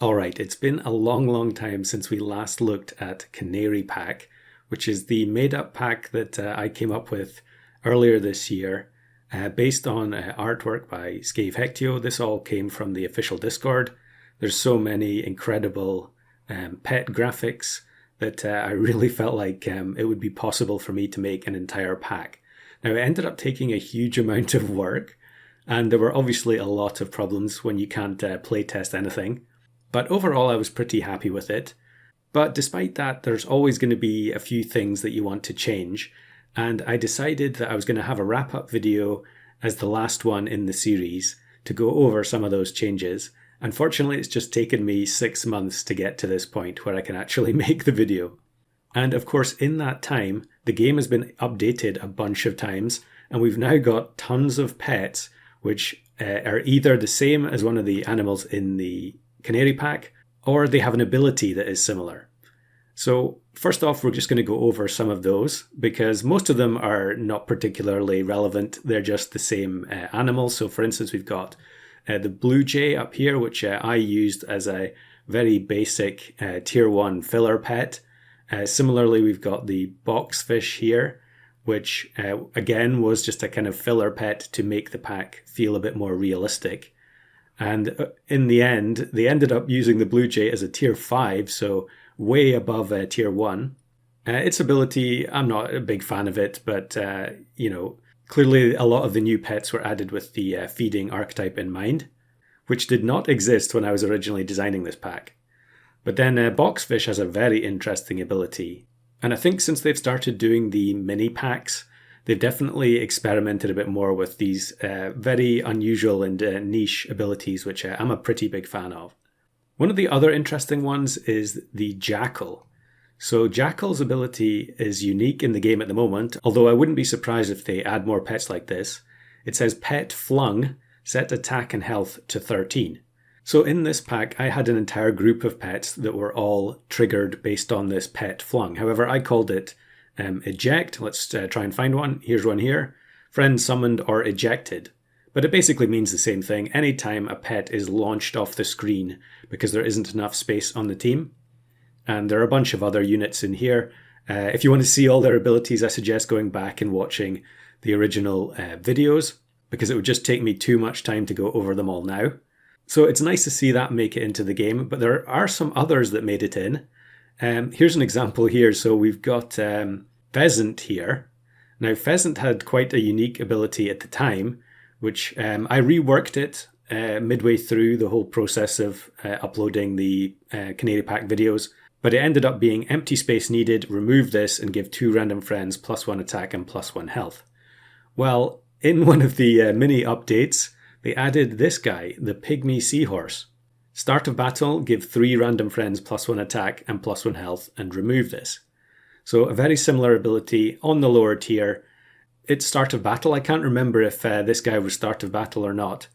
Alright, it's been a long time since we last looked at Canary pack, which is the made-up pack that I came up with earlier this year, based on artwork by Scave Hectio. This all came from the official Discord. There's so many incredible pet graphics that I really felt like it would be possible for me to make an entire pack. Now, it ended up taking a huge amount of work, and there were obviously a lot of problems when you can't playtest anything. But overall, I was pretty happy with it. But despite that, there's always going to be a few things that you want to change. And I decided that I was going to have a wrap-up video as the last one in the series to go over some of those changes. Unfortunately, it's just taken me 6 months to get to this point where I can actually make the video. And of course, in that time, the game has been updated a bunch of times, and we've now got tons of pets which are either the same as one of the animals in the Canary pack, or they have an ability that is similar. So first off, we're just going to go over some of those because most of them are not particularly relevant. They're just the same animal. So for instance, we've got the blue jay up here, which I used as a very basic tier 1 filler pet. Similarly, we've got the boxfish here, which again was just a kind of filler pet to make the pack feel a bit more realistic. And in the end, they ended up using the blue jay as a tier 5, so way above tier 1. Its ability, I'm not a big fan of it, but clearly a lot of the new pets were added with the feeding archetype in mind, which did not exist when I was originally designing this pack. But then boxfish has a very interesting ability. And I think since they've started doing the mini packs, they've definitely experimented a bit more with these very unusual and niche abilities, which I'm a pretty big fan of. One of the other interesting ones is the Jackal. So Jackal's ability is unique in the game at the moment, although I wouldn't be surprised if they add more pets like this. It says Pet Flung, set attack and health to 13. So in this pack, I had an entire group of pets that were all triggered based on this Pet Flung. However, I called it eject. Let's try and find one. Here's one here. Friend summoned or ejected. But it basically means the same thing anytime a pet is launched off the screen because there isn't enough space on the team. And there are a bunch of other units in here. If you want to see all their abilities, I suggest going back and watching the original videos because it would just take me too much time to go over them all now. So it's nice to see that make it into the game, but there are some others that made it in. Here's an example here. So we've got Pheasant here. Now, Pheasant had quite a unique ability at the time, which I reworked it midway through the whole process of uploading the Canary Pack videos. But it ended up being empty space needed, remove this, and give 2 random friends +1 attack and +1 health. Well, in one of the mini updates, they added this guy, the Pygmy Seahorse. Start of battle, give 3 random friends +1 attack and +1 health, and remove this. So a very similar ability on the lower tier. It's start of battle. I can't remember if this guy was start of battle or not.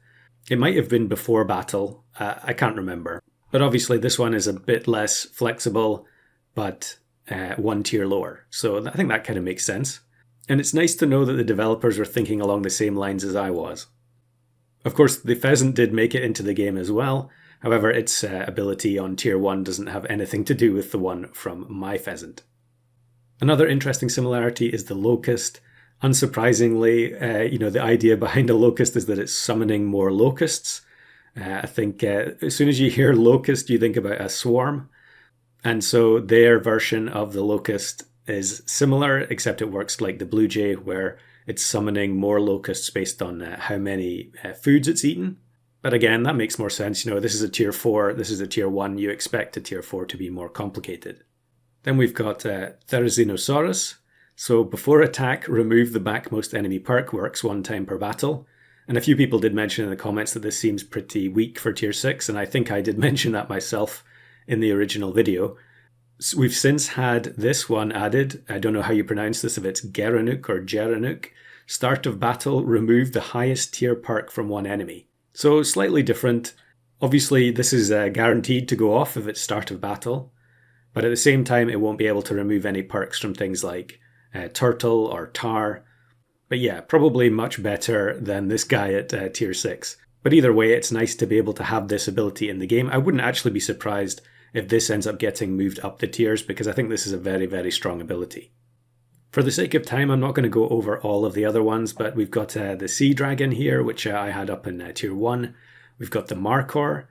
It might have been before battle. I can't remember. But obviously this one is a bit less flexible, but 1 tier lower. So I think that kind of makes sense. And it's nice to know that the developers were thinking along the same lines as I was. Of course, the Pheasant did make it into the game as well. However, its ability on tier 1 doesn't have anything to do with the one from my Pheasant. Another interesting similarity is the Locust. Unsurprisingly, the idea behind a Locust is that it's summoning more locusts. I think as soon as you hear Locust, you think about a swarm. And so their version of the Locust is similar, except it works like the Blue Jay, where it's summoning more locusts based on how many foods it's eaten. But again, that makes more sense. This is a tier 4, this is a tier 1. You expect a tier 4 to be more complicated. Then we've got Therizinosaurus. So before attack, remove the backmost enemy perk, works 1 time per battle. And a few people did mention in the comments that this seems pretty weak for tier 6, and I think I did mention that myself in the original video. So we've since had this one added. I don't know how you pronounce this, if it's Geranuk or Geranuk. Start of battle, remove the highest tier perk from one enemy. So slightly different. Obviously, this is guaranteed to go off if it's start of battle. But at the same time, it won't be able to remove any perks from things like turtle or tar. But yeah, probably much better than this guy at tier 6. But either way, it's nice to be able to have this ability in the game. I wouldn't actually be surprised if this ends up getting moved up the tiers, because I think this is a very, very strong ability. For the sake of time, I'm not going to go over all of the other ones, but we've got the Sea Dragon here, which I had up in Tier 1. We've got the Markor.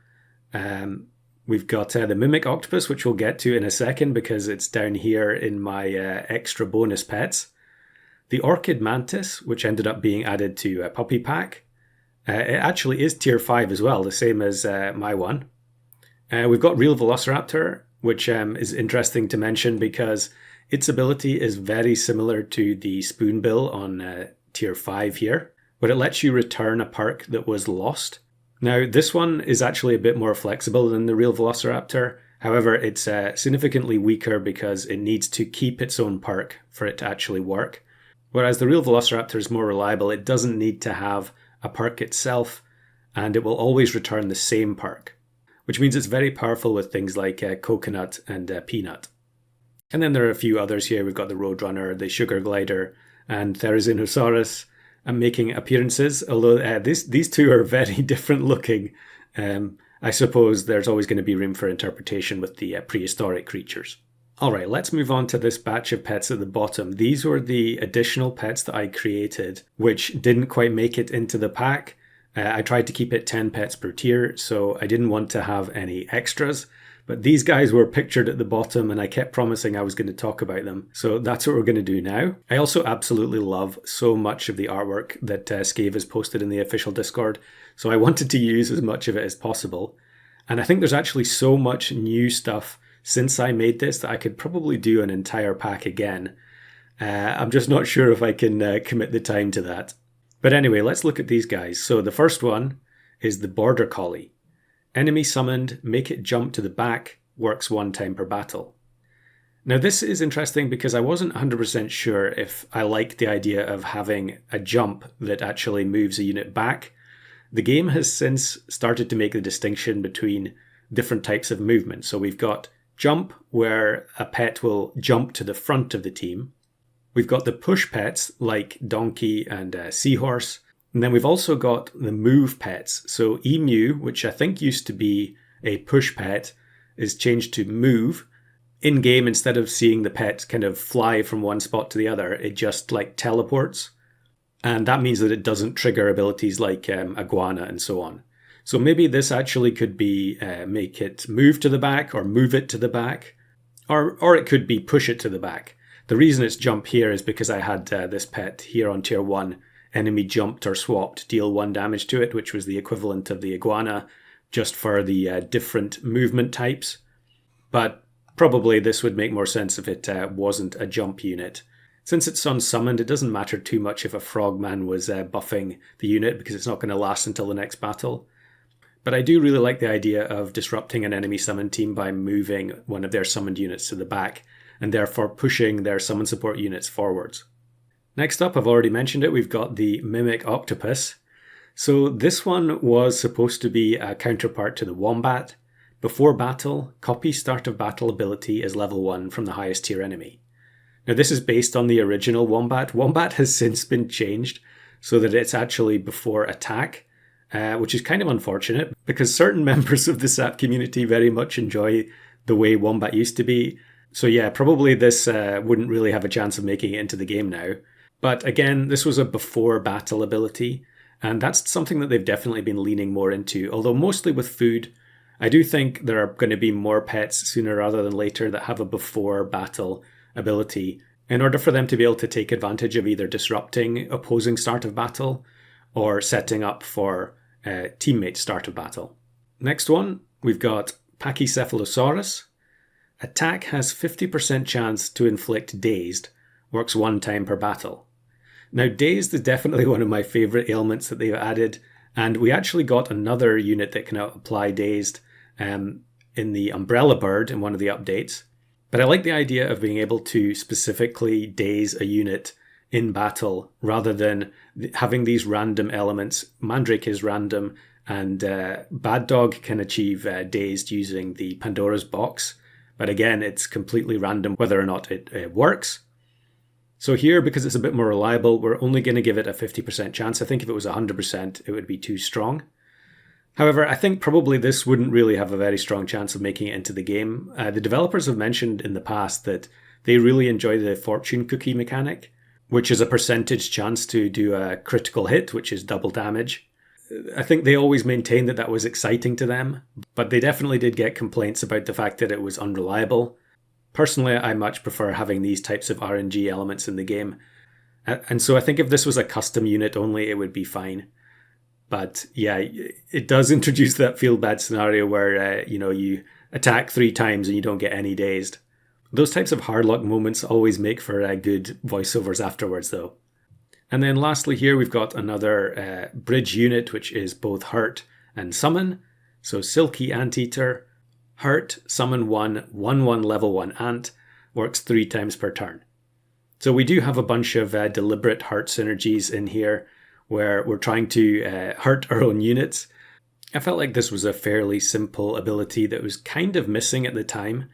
We've got the Mimic Octopus, which we'll get to in a second because it's down here in my extra bonus pets. The Orchid Mantis, which ended up being added to Puppy Pack. It actually is Tier 5 as well, the same as my one. We've got Real Velociraptor, which is interesting to mention because its ability is very similar to the Spoonbill on Tier 5 here, where it lets you return a perk that was lost. Now, this one is actually a bit more flexible than the Real Velociraptor. However, it's significantly weaker because it needs to keep its own perk for it to actually work. Whereas the Real Velociraptor is more reliable. It doesn't need to have a perk itself, and it will always return the same perk, which means it's very powerful with things like Coconut and Peanut. And then there are a few others here. We've got the Roadrunner, the Sugar Glider, and Therizinosaurus making appearances, although these two are very different looking. I suppose there's always going to be room for interpretation with the prehistoric creatures. Alright, let's move on to this batch of pets at the bottom. These were the additional pets that I created, which didn't quite make it into the pack. I tried to keep it 10 pets per tier, so I didn't want to have any extras. But these guys were pictured at the bottom and I kept promising I was going to talk about them. So that's what we're going to do now. I also absolutely love so much of the artwork that Scave has posted in the official Discord. So I wanted to use as much of it as possible. And I think there's actually so much new stuff since I made this that I could probably do an entire pack again. I'm just not sure if I can commit the time to that. But anyway, let's look at these guys. So the first one is the Border Collie. Enemy summoned, make it jump to the back, works 1 time per battle. Now this is interesting because I wasn't 100% sure if I liked the idea of having a jump that actually moves a unit back. The game has since started to make the distinction between different types of movement. So we've got jump, where a pet will jump to the front of the team. We've got the push pets like Donkey and Seahorse. And then we've also got the move pets. So Emu, which I think used to be a push pet, is changed to move. In game, instead of seeing the pet kind of fly from one spot to the other, it just like teleports. And that means that it doesn't trigger abilities like Iguana and so on. So maybe this actually could be make it move to the back or move it to the back. Or it could be push it to the back. The reason it's jump here is because I had this pet here on tier 1. Enemy jumped or swapped, deal 1 damage to it, which was the equivalent of the Iguana, just for the different movement types. But probably this would make more sense if it wasn't a jump unit. Since it's unsummoned, it doesn't matter too much if a Frogman was buffing the unit, because it's not going to last until the next battle. But I do really like the idea of disrupting an enemy summon team by moving one of their summoned units to the back, and therefore pushing their summon support units forwards. Next up, I've already mentioned it, we've got the Mimic Octopus. So this one was supposed to be a counterpart to the Wombat. Before battle, copy start of battle ability is level 1 from the highest tier enemy. Now this is based on the original Wombat. Wombat has since been changed so that it's actually before attack, which is kind of unfortunate because certain members of the SAP community very much enjoy the way Wombat used to be. So yeah, probably this wouldn't really have a chance of making it into the game now. But again, this was a before battle ability, and that's something that they've definitely been leaning more into, although mostly with food. I do think there are going to be more pets sooner rather than later that have a before battle ability in order for them to be able to take advantage of either disrupting opposing start of battle or setting up for teammate start of battle. Next one, we've got Pachycephalosaurus. Attack has 50% chance to inflict dazed, works 1 time per battle. Now dazed is definitely one of my favourite ailments that they've added, and we actually got another unit that can apply dazed in the Umbrella Bird in one of the updates. But I like the idea of being able to specifically daze a unit in battle rather than having these random elements. Mandrake is random, and Bad Dog can achieve dazed using the Pandora's Box. But again, it's completely random whether or not it works. So here, because it's a bit more reliable, we're only going to give it a 50% chance. I think if it was 100%, it would be too strong. However, I think probably this wouldn't really have a very strong chance of making it into the game. The developers have mentioned in the past that they really enjoy the fortune cookie mechanic, which is a percentage chance to do a critical hit, which is double damage. I think they always maintained that that was exciting to them, but they definitely did get complaints about the fact that it was unreliable. Personally, I much prefer having these types of RNG elements in the game. And so I think if this was a custom unit only, it would be fine. But yeah, it does introduce that feel bad scenario where, you attack 3 times and you don't get any dazed. Those types of hard luck moments always make for good voiceovers afterwards, though. And then lastly here, we've got another bridge unit, which is both hurt and summon. So Silky Anteater, hurt, summon 1/1/1 level 1 ant, works 3 times per turn. So we do have a bunch of deliberate hurt synergies in here, where we're trying to hurt our own units. I felt like this was a fairly simple ability that was kind of missing at the time.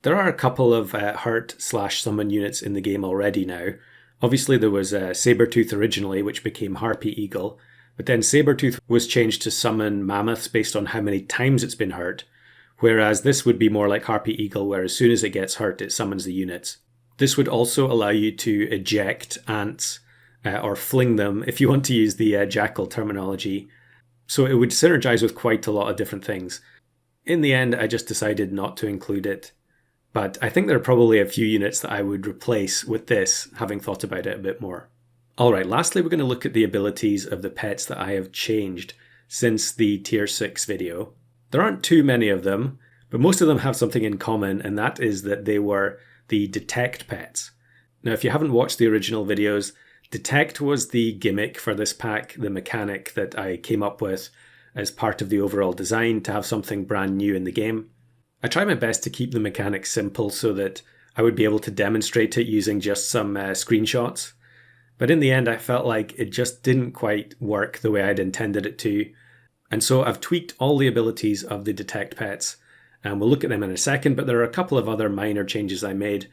There are a couple of hurt/summon units in the game already now. Obviously there was Sabertooth originally, which became Harpy Eagle, but then Sabertooth was changed to summon mammoths based on how many times it's been hurt, whereas this would be more like Harpy Eagle, where as soon as it gets hurt, it summons the units. This would also allow you to eject ants, or fling them, if you want to use the Jackal terminology. So it would synergize with quite a lot of different things. In the end, I just decided not to include it. But I think there are probably a few units that I would replace with this, having thought about it a bit more. Alright, lastly we're going to look at the abilities of the pets that I have changed since the Tier 6 video. There aren't too many of them, but most of them have something in common, and that is that they were the detect pets. Now if you haven't watched the original videos, detect was the gimmick for this pack, the mechanic that I came up with as part of the overall design to have something brand new in the game. I tried my best to keep the mechanic simple so that I would be able to demonstrate it using just some screenshots. But in the end, I felt like it just didn't quite work the way I'd intended it to. And so I've tweaked all the abilities of the detect pets, and we'll look at them in a second, but there are a couple of other minor changes I made.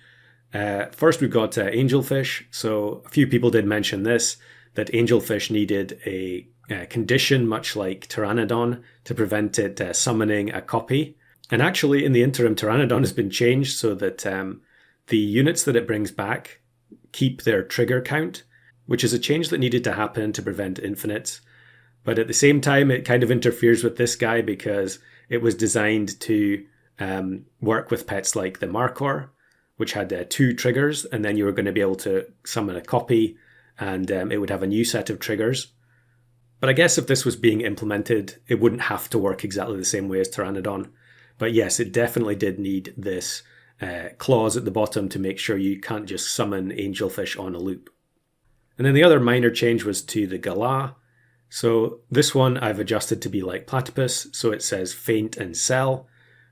First, we've got Angelfish. So a few people did mention this, that Angelfish needed a condition much like Pteranodon to prevent it summoning a copy. And actually, in the interim, Pteranodon has been changed so that the units that it brings back keep their trigger count, which is a change that needed to happen to prevent infinites. But at the same time, it kind of interferes with this guy because it was designed to work with pets like the Markor, which had 2 triggers, and then you were going to be able to summon a copy, and it would have a new set of triggers. But I guess if this was being implemented, it wouldn't have to work exactly the same way as Pteranodon. But yes, it definitely did need this clause at the bottom to make sure you can't just summon Angelfish on a loop. And then the other minor change was to the Galah. So this one I've adjusted to be like Platypus, so it says faint and sell.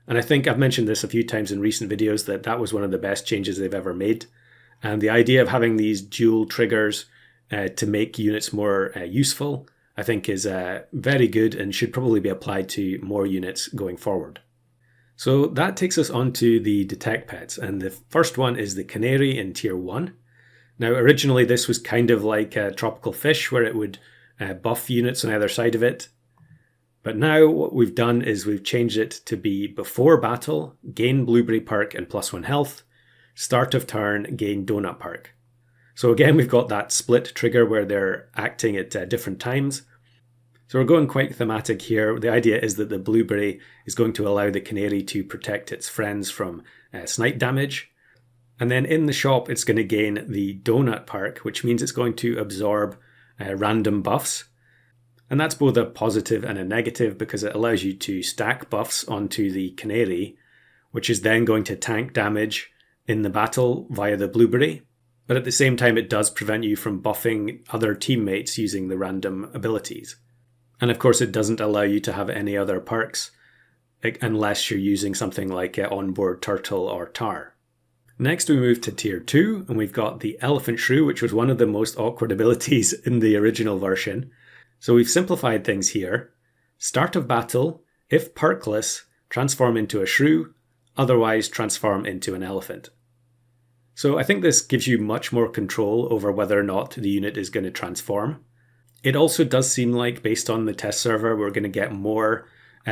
And I think I've mentioned this a few times in recent videos that was one of the best changes they've ever made. And the idea of having these dual triggers to make units more useful, I think is very good and should probably be applied to more units going forward. So that takes us on to the detect pets, and the first one is the Canary in Tier 1. Now originally this was kind of like a tropical fish where it would buff units on either side of it. But now what we've done is we've changed it to be before battle, gain blueberry perk and +1 health, start of turn, gain donut perk. So again we've got that split trigger where they're acting at different times. So we're going quite thematic here. The idea is that the blueberry is going to allow the canary to protect its friends from snipe damage. And then in the shop it's going to gain the donut perk, which means it's going to absorb random buffs. And that's both a positive and a negative because it allows you to stack buffs onto the canary, which is then going to tank damage in the battle via the blueberry. But at the same time it does prevent you from buffing other teammates using the random abilities. And of course it doesn't allow you to have any other perks unless you're using something like Onboard Turtle or Tar. Next we move to Tier 2 and we've got the Elephant Shrew, which was one of the most awkward abilities in the original version. So we've simplified things here. Start of battle, if perkless, transform into a shrew, otherwise transform into an elephant. So I think this gives you much more control over whether or not the unit is going to transform. It also does seem like, based on the test server, we're going to get more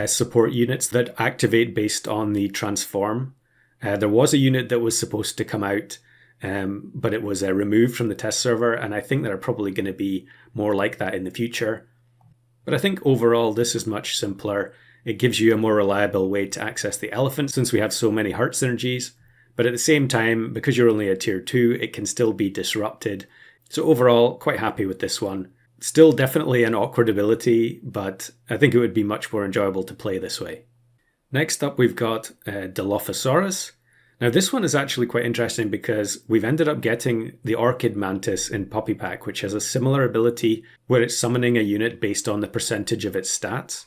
support units that activate based on the transform. There was a unit that was supposed to come out, but it was removed from the test server, and I think there are probably going to be more like that in the future. But I think overall this is much simpler. It gives you a more reliable way to access the elephant since we have so many heart synergies. But at the same time, because you're only a tier 2, it can still be disrupted. So overall, quite happy with this one. Still definitely an awkward ability, but I think it would be much more enjoyable to play this way. Next up, we've got Dilophosaurus. Now this one is actually quite interesting because we've ended up getting the Orchid Mantis in Poppy Pack, which has a similar ability where it's summoning a unit based on the percentage of its stats.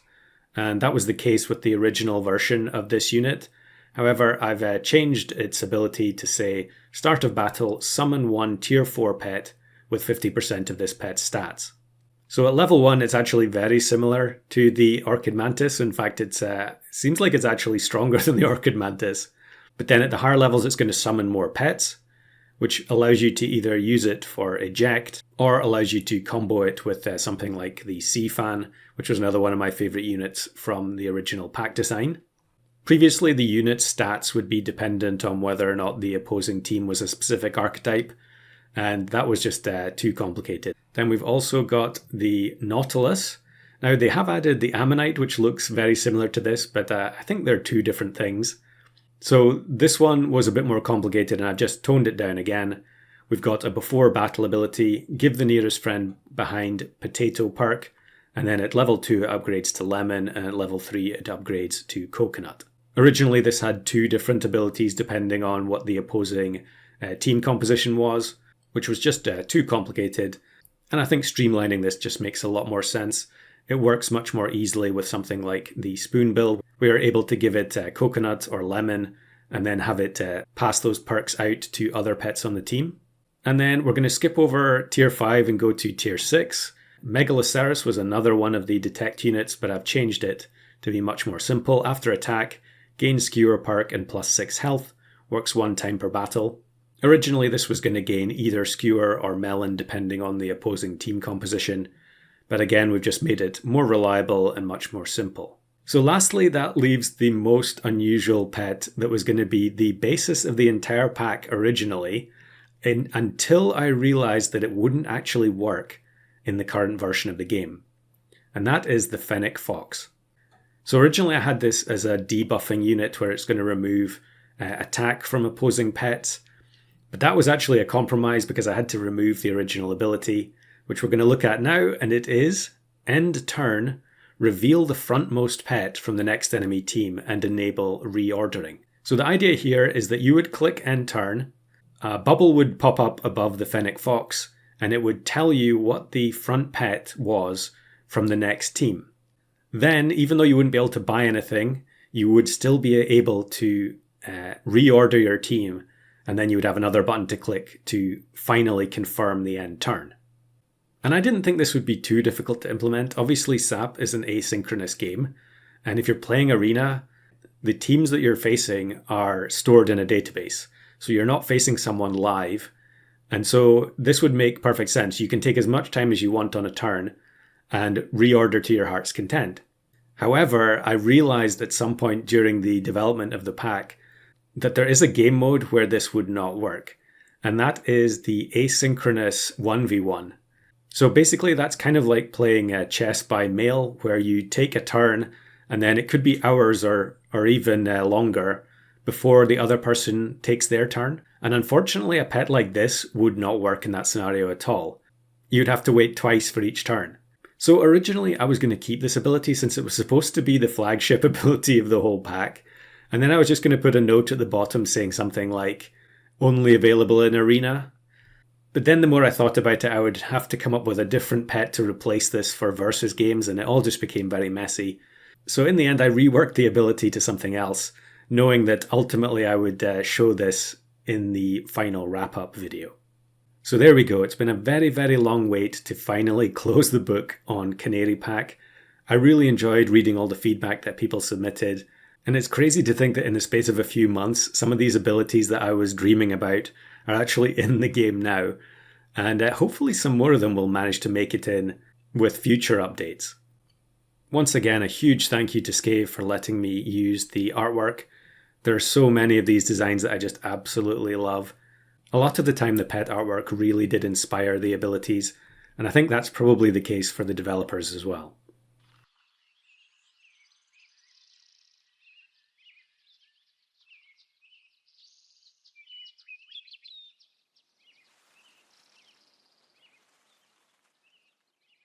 And that was the case with the original version of this unit. However, I've changed its ability to say, start of battle, summon one tier 4 pet with 50% of this pet's stats. So at level 1, it's actually very similar to the Orchid Mantis. In fact, it seems like it's actually stronger than the Orchid Mantis. But then at the higher levels, it's going to summon more pets, which allows you to either use it for eject or allows you to combo it with something like the Sea Fan, which was another one of my favorite units from the original pack design. Previously, the unit's stats would be dependent on whether or not the opposing team was a specific archetype, and that was just too complicated. Then we've also got the Nautilus. Now, they have added the Ammonite, which looks very similar to this, but I think they're two different things. So this one was a bit more complicated, and I've just toned it down again. We've got a before battle ability, give the nearest friend behind potato perk, and then at level 2 it upgrades to lemon, and at level 3 it upgrades to coconut. Originally this had 2 different abilities depending on what the opposing team composition was, which was just too complicated, and I think streamlining this just makes a lot more sense. It works much more easily with something like the spoon bill. We are able to give it coconut or lemon and then have it pass those perks out to other pets on the team. And then we're going to skip over tier 5 and go to tier 6. Megaloceros was another one of the detect units, but I've changed it to be much more simple. After attack, gain skewer perk and plus 6 health, works 1 time per battle. Originally this was going to gain either skewer or melon depending on the opposing team composition. But again, we've just made it more reliable and much more simple. So lastly, that leaves the most unusual pet that was going to be the basis of the entire pack originally, until I realized that it wouldn't actually work in the current version of the game. And that is the Fennec Fox. So originally I had this as a debuffing unit where it's going to remove attack from opposing pets. But that was actually a compromise because I had to remove the original ability, which we're going to look at now, and it is end turn, reveal the frontmost pet from the next enemy team and enable reordering. So the idea here is that you would click end turn, a bubble would pop up above the Fennec Fox, and it would tell you what the front pet was from the next team. Then, even though you wouldn't be able to buy anything, you would still be able to reorder your team, and then you would have another button to click to finally confirm the end turn. And I didn't think this would be too difficult to implement. Obviously, SAP is an asynchronous game, and if you're playing Arena, the teams that you're facing are stored in a database. So you're not facing someone live, and so this would make perfect sense. You can take as much time as you want on a turn and reorder to your heart's content. However, I realized at some point during the development of the pack that there is a game mode where this would not work, and that is the asynchronous 1v1. So basically that's kind of like playing chess by mail, where you take a turn and then it could be hours or even longer before the other person takes their turn. And unfortunately, a pet like this would not work in that scenario at all. You'd have to wait twice for each turn. So originally I was going to keep this ability since it was supposed to be the flagship ability of the whole pack. And then I was just going to put a note at the bottom saying something like, only available in Arena. But then the more I thought about it, I would have to come up with a different pet to replace this for versus games, and it all just became very messy. So in the end, I reworked the ability to something else, knowing that ultimately I would show this in the final wrap-up video. So there we go. It's been a very, very long wait to finally close the book on Canary Pack. I really enjoyed reading all the feedback that people submitted, and it's crazy to think that in the space of a few months, some of these abilities that I was dreaming about are actually in the game now, and hopefully some more of them will manage to make it in with future updates. Once again, a huge thank you to Scave for letting me use the artwork. There are so many of these designs that I just absolutely love. A lot of the time the pet artwork really did inspire the abilities, and I think that's probably the case for the developers as well.